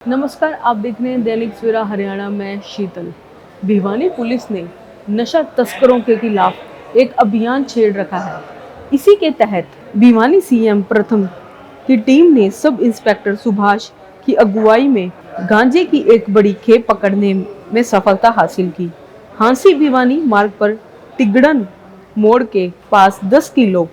नमस्कार, आप देख रहे हैं दैनिक सवेरा हरियाणा में शीतल। भिवानी पुलिस ने नशा तस्करों के खिलाफ एक अभियान छेड़ रखा है। इसी के तहत भिवानी सीएम प्रथम की टीम ने सब इंस्पेक्टर सुभाष की अगुवाई में गांजे की एक बड़ी खेप पकड़ने में सफलता हासिल की। हांसी भिवानी मार्ग पर तिगड़न मोड़ के पास 10 किलो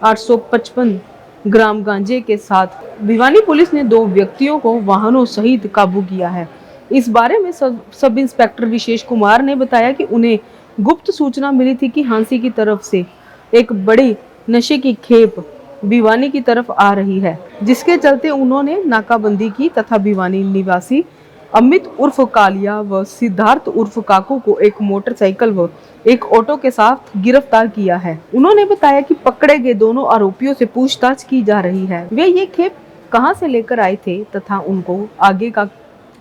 855 ग्राम गांजे के साथ भिवानी पुलिस ने 2 व्यक्तियों को वाहनों सहित काबू किया है। इस बारे में सब इंस्पेक्टर विशेष कुमार ने बताया कि उन्हें गुप्त सूचना मिली थी कि हांसी की तरफ से एक बड़ी नशे की खेप भिवानी की तरफ आ रही है, जिसके चलते उन्होंने नाकाबंदी की तथा भिवानी निवासी अमित उर्फ कालिया व सिद्धार्थ उर्फ काकू को एक मोटरसाइकिल व एक ऑटो के साथ गिरफ्तार किया है। उन्होंने बताया कि पकड़े गए दोनों आरोपियों से पूछताछ की जा रही है। वे ये खेप कहां से लेकर आए थे तथा उनको आगे का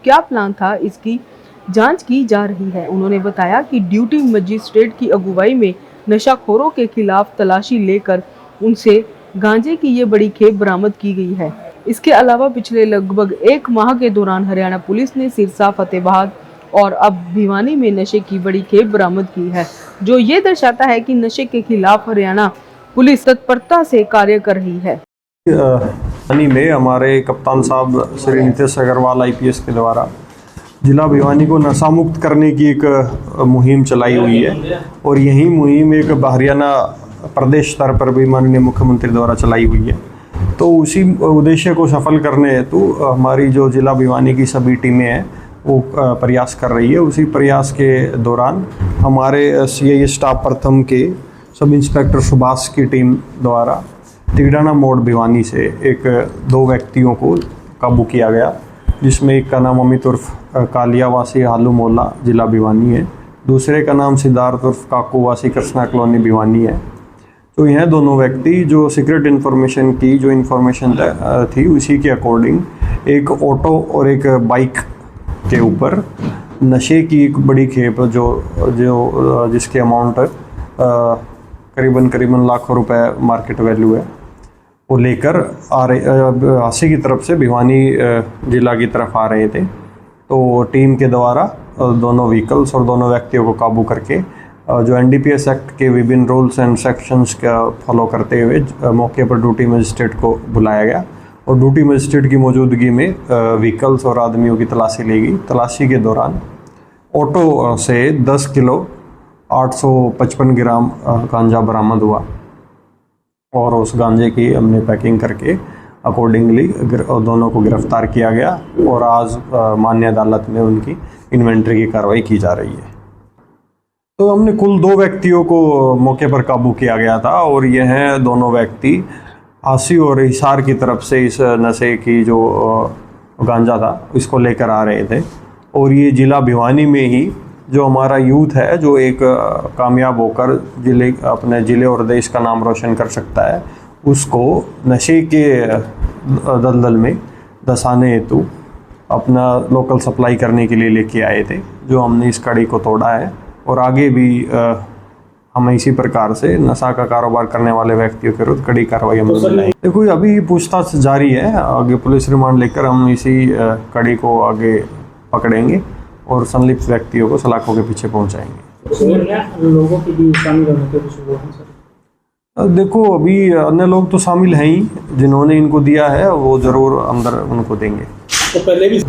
क्या प्लान था, इसकी जांच की जा रही है। उन्होंने बताया कि ड्यूटी मजिस्ट्रेट की अगुवाई में नशाखोरों के खिलाफ तलाशी लेकर उनसे गांजे की ये बड़ी खेप बरामद की गई है। इसके अलावा पिछले लगभग 1 माह के दौरान हरियाणा पुलिस ने सिरसा, फतेहाबाद और अब भिवानी में नशे की बड़ी खेप बरामद की है, जो ये दर्शाता है कि नशे के खिलाफ हरियाणा पुलिस तत्परता से कार्य कर रही है। भिवानी में हमारे कप्तान साहब श्री नितेश अग्रवाल आईपीएस के द्वारा जिला भिवानी को नशा मुक्त करने की एक मुहिम चलाई हुई है और यही मुहिम एक हरियाणा प्रदेश स्तर पर भी माननीय मुख्यमंत्री द्वारा चलाई हुई है। तो उसी उद्देश्य को सफल करने हेतु हमारी जो जिला भिवानी की सभी टीमें हैं वो प्रयास कर रही है। उसी प्रयास के दौरान हमारे सीआई स्टाफ प्रथम के सब इंस्पेक्टर सुभाष की टीम द्वारा तिगड़ाना मोड़ भिवानी से 2 व्यक्तियों को काबू किया गया, जिसमें एक का नाम अमित उर्फ कालिया वासी हालू मोहल्ला जिला भिवानी है, दूसरे का नाम सिद्धार्थ उर्फ काकू वासी कृष्णा कॉलोनी भिवानी है। तो यह दोनों व्यक्ति जो सीक्रेट इन्फॉर्मेशन की जो इन्फॉर्मेशन थी उसी के अकॉर्डिंग एक ऑटो और एक बाइक के ऊपर नशे की एक बड़ी खेप जो जिसके अमाउंट करीबन लाखों रुपए मार्केट वैल्यू है, वो लेकर आ रहे हांसी की तरफ से भिवानी जिला की तरफ आ रहे थे। तो टीम के द्वारा दोनों व्हीकल्स और दोनों व्यक्तियों को काबू करके जो एनडीपीएस एक्ट के विभिन्न रूल्स एंड सेक्शंस का फॉलो करते हुए मौके पर ड्यूटी मजिस्ट्रेट को बुलाया गया और ड्यूटी मजिस्ट्रेट की मौजूदगी में व्हीकल्स और आदमियों की तलाशी ली गई। तलाशी के दौरान ऑटो से 10 किलो 855 ग्राम गांजा बरामद हुआ और उस गांजे की हमने पैकिंग करके अकॉर्डिंगली दोनों को गिरफ्तार किया गया और आज मान्य अदालत में उनकी इन्वेंट्री की कार्रवाई की जा रही है। तो हमने कुल 2 व्यक्तियों को मौके पर काबू किया गया था और यह दोनों व्यक्ति हांसी और हिसार की तरफ से इस नशे की जो गांजा था इसको लेकर आ रहे थे और ये जिला भिवानी में ही जो हमारा यूथ है जो एक कामयाब होकर अपने ज़िले और देश का नाम रोशन कर सकता है, उसको नशे के दलदल में धंसाने हेतु अपना लोकल सप्लाई करने के लिए लेके आए थे, जो हमने इस कड़ी को तोड़ा है और आगे भी हम इसी प्रकार से नशा का कारोबार करने वाले व्यक्तियों के विरुद्ध कड़ी कार्रवाई हम लाएंगे। देखो अभी पूछताछ जारी है, आगे पुलिस रिमांड लेकर हम इसी कड़ी को आगे पकड़ेंगे और संलिप्त व्यक्तियों को सलाखों के पीछे पहुंचाएंगे। लोगों की भी शामिल होने के कुछ देखो अभी अन्य लोग तो शामिल हैं ही, जिन्होंने इनको दिया है वो जरूर अंदर उनको देंगे। तो पहले भी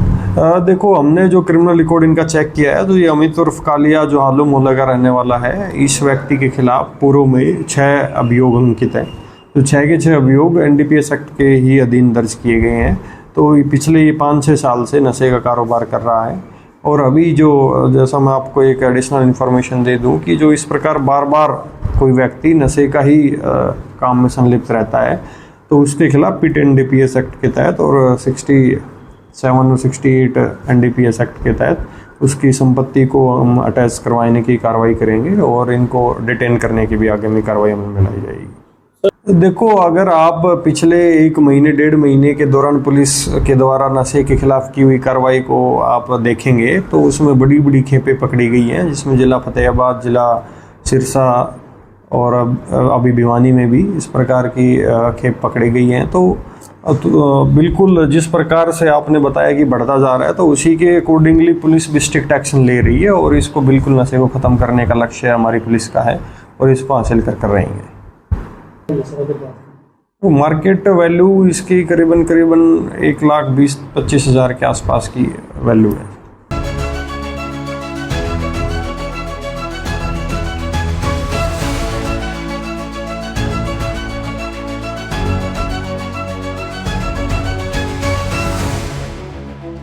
देखो हमने जो क्रिमिनल रिकॉर्ड इनका चेक किया है तो ये अमित उर्फ कालिया जो हालू मोहल्ला का रहने वाला है, इस व्यक्ति के खिलाफ पूर्व में 6 अभियोग अंकित हैं। तो 6 के 6 अभियोग एनडीपीएस एक्ट के ही अधीन दर्ज किए गए हैं। तो पिछले ये 5-6 साल से नशे का कारोबार कर रहा है और अभी जो जैसा मैं आपको एक एडिशनल इन्फॉर्मेशन दे दूं कि जो इस प्रकार बार बार कोई व्यक्ति नशे का ही काम में संलिप्त रहता है तो उसके खिलाफ पिट एनडीपीएस एक्ट के तहत और 67 और 68 एनडीपीएस एक्ट के तहत उसकी संपत्ति को हम अटैच करवाने की कार्रवाई करेंगे और इनको डिटेन करने की भी आगामी कार्रवाई अमल में लाई जाएगी। देखो अगर आप पिछले 1 महीने 1.5 महीने के दौरान पुलिस के द्वारा नशे के खिलाफ की हुई कार्रवाई को आप देखेंगे तो उसमें बड़ी बड़ी खेपें पकड़ी गई हैं, जिसमें जिला फतेहाबाद, जिला सिरसा और अभी भिवानी में भी इस प्रकार की खेप पकड़ी गई हैं। तो बिल्कुल जिस प्रकार से आपने बताया कि बढ़ता जा रहा है, तो उसी के अकॉर्डिंगली पुलिस भी स्ट्रिक्ट एक्शन ले रही है और इसको बिल्कुल नशे को ख़त्म करने का लक्ष्य हमारी पुलिस का है और इसको हासिल कर रही है। सर अगर बात करें तो मार्केट वैल्यू इसकी करीबन 1,20,25,000 के आसपास की वैल्यू है।